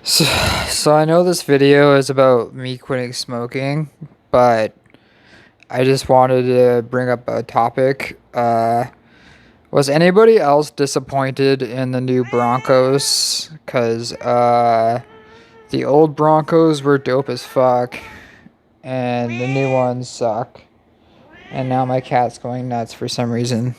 So, so I know this video is about me quitting smoking, but I just wanted to bring up a topic. Was anybody else disappointed in the new Broncos? Because the old Broncos were dope as fuck, and the new ones suck. And now my cat's going nuts for some reason.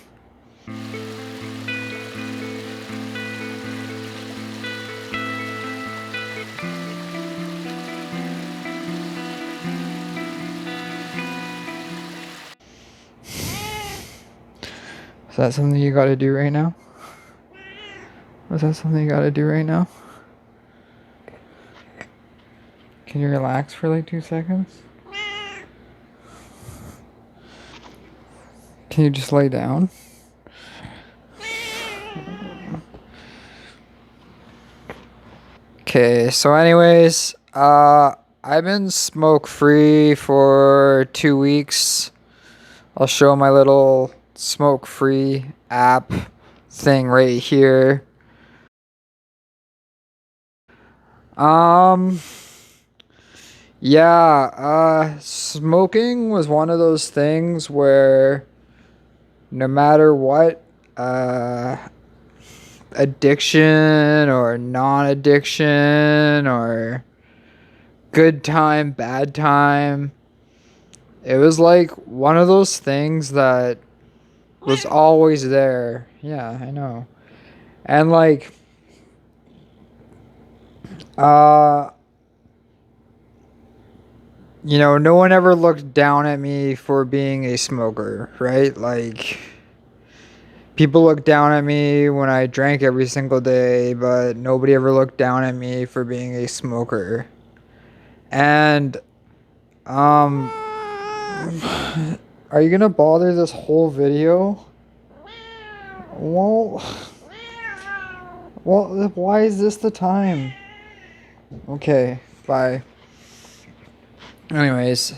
Is that something you gotta do right now? Was that something you gotta do right now? Can you relax for like 2 seconds? Can you just lay down? Okay, so anyways, I've been smoke free for 2 weeks. I'll show my little smoke free app thing right here. Um, yeah, smoking was one of those things where no matter what, addiction or non-addiction or good time, bad time, it was like one of those things that was always there. Yeah, I know. And like, uh, no one ever looked down at me for being a smoker, right? Like, people looked down at me when I drank every single day, but nobody ever looked down at me for being a smoker. And, um, are you gonna bother this whole video? Well, why is this the time? Okay, bye. Anyways,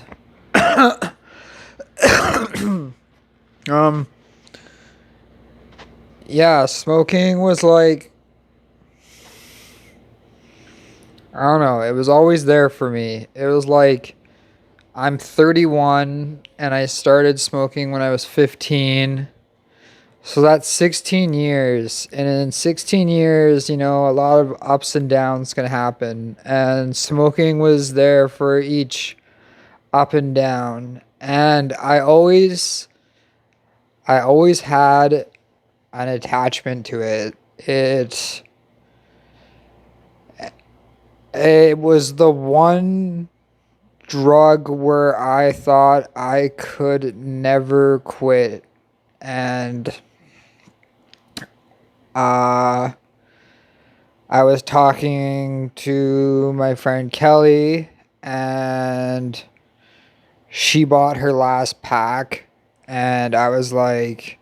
um, yeah, smoking was like, I don't know, it was always there for me. It was like, I'm 31 and I started smoking when I was 15. So that's 16 years. And in 16 years, a lot of ups and downs can happen. And smoking was there for each up and down. And I always had an attachment to it. It was the one drug where I thought I could never quit. And uh I was talking to my friend Kelly, and she bought her last pack, and I was like,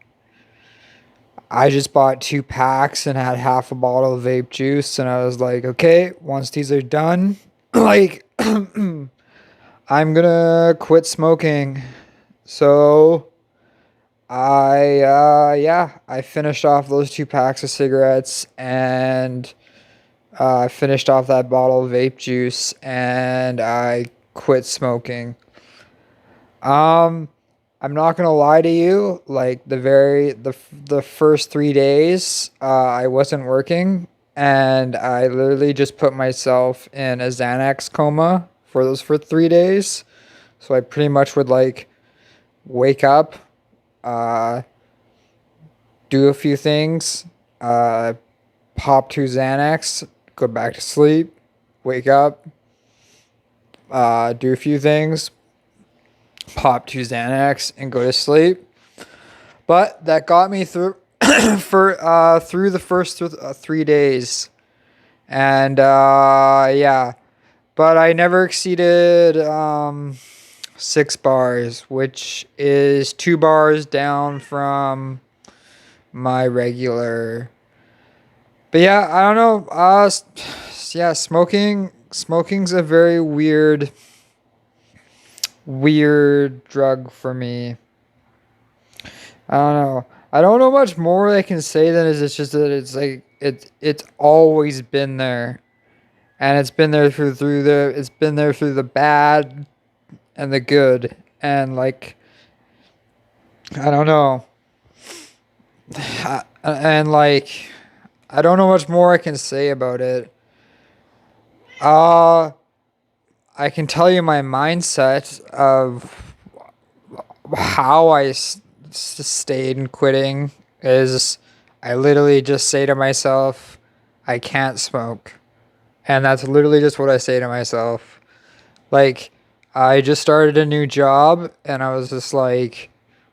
I just bought 2 packs and had half a bottle of vape juice, and I was like, okay, once these are done, like, I'm gonna quit smoking. So I finished off those 2 packs of cigarettes, and I finished off that bottle of vape juice, and I quit smoking. Um, I'm not gonna lie to you. Like the first 3 days, I wasn't working, and I literally just put myself in a Xanax coma for 3 days. So I pretty much would like wake up, uh, do a few things, uh, pop 2 Xanax, go back to sleep, wake up, do a few things, pop 2 Xanax, and go to sleep. But that got me through through the first 3 days, and yeah. But I never exceeded 6 bars, which is 2 bars down from my regular. But yeah, I don't know. Yeah, smoking's a very weird drug for me. I don't know. I don't know much more I can say than is it's just that it's like it's always been there, and it's been there through the bad and the good, and like I don't know, and like I don't know much more I can say about it. Uh, I can tell you my mindset of how stayed in quitting is I literally just say to myself, I can't smoke. And that's literally just what I say to myself. Like, I just started a new job and I was just like,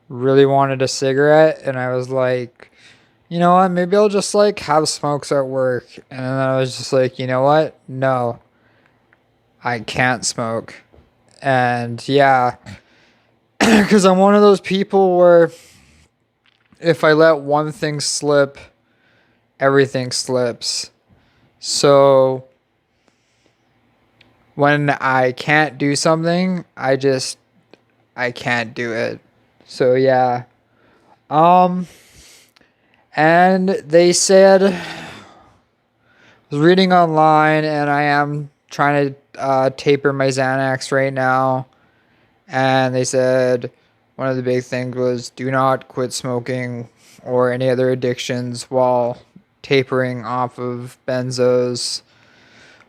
really wanted a cigarette. And I was like, you know what? Maybe I'll just like have smokes at work. And then I was just like, you know what? No, I can't smoke. And yeah, because I'm one of those people where if I let one thing slip, everything slips. So when I can't do something, I can't do it. So yeah. Um and they said I was reading online and I am trying to taper my Xanax right now, and they said one of the big things was do not quit smoking or any other addictions while tapering off of benzos.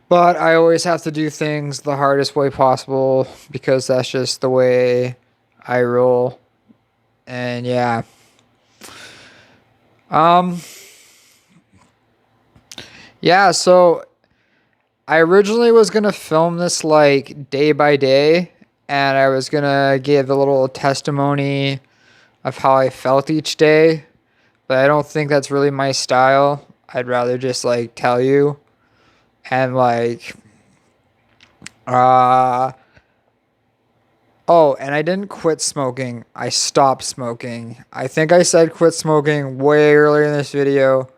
But I always have to do things the hardest way possible because that's just the way I roll. And yeah. Um yeah, so I originally was going to film this like day by day, and I was going to give a little testimony of how I felt each day, but I don't think that's really my style. I'd rather just like tell you and like uh oh, and I didn't quit smoking. I stopped smoking. I think I said quit smoking way earlier in this video,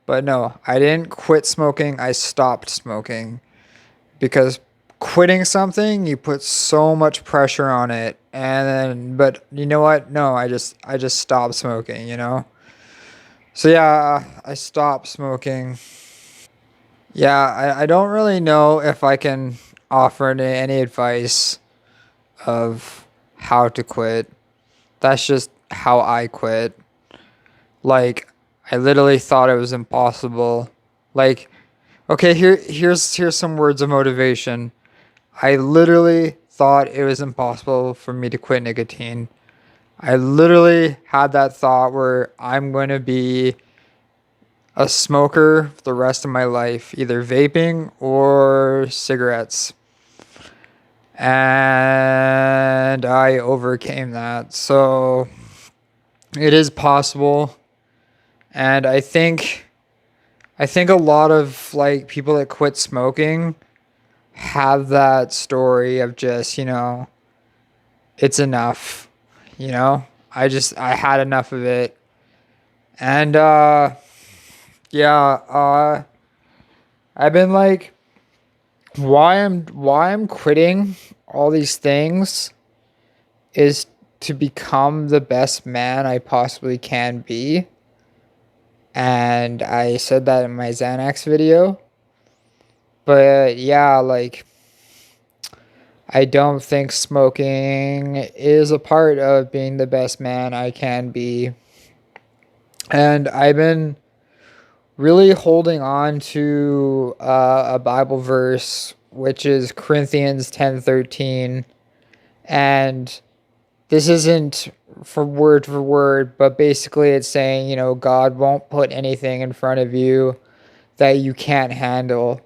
but no, I didn't quit smoking. I stopped smoking because quitting something, you put so much pressure on it. And then but you know what? No, I just stopped smoking, you know? So yeah, I stopped smoking. Yeah, I don't really know if I can offer any advice of how to quit. That's just how I quit. Like, I literally thought it was impossible. Like, okay, here's some words of motivation. I literally thought it was impossible for me to quit nicotine. I literally had that thought where I'm going to be a smoker for the rest of my life, either vaping or cigarettes. And I overcame that. So it is possible. And I think a lot of like people that quit smoking have that story of just, it's enough, you know? I had enough of it. And yeah, I've been like why I'm quitting all these things is to become the best man I possibly can be. And I said that in my Xanax video. But yeah, like I don't think smoking is a part of being the best man I can be. And I've been really holding on to a Bible verse, which is Corinthians 10:13. And this isn't for word, but basically it's saying, God won't put anything in front of you that you can't handle.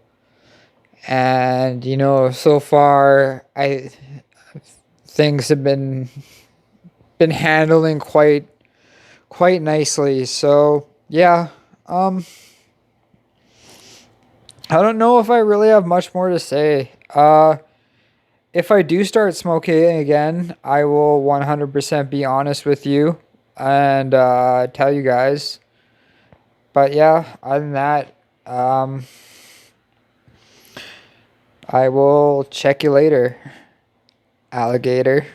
And, so far, things have been handling quite nicely. So yeah, um, I don't know if I really have much more to say. If I do start smoking again, I will 100% be honest with you and tell you guys. But yeah, other than that, um, I will check you later, alligator.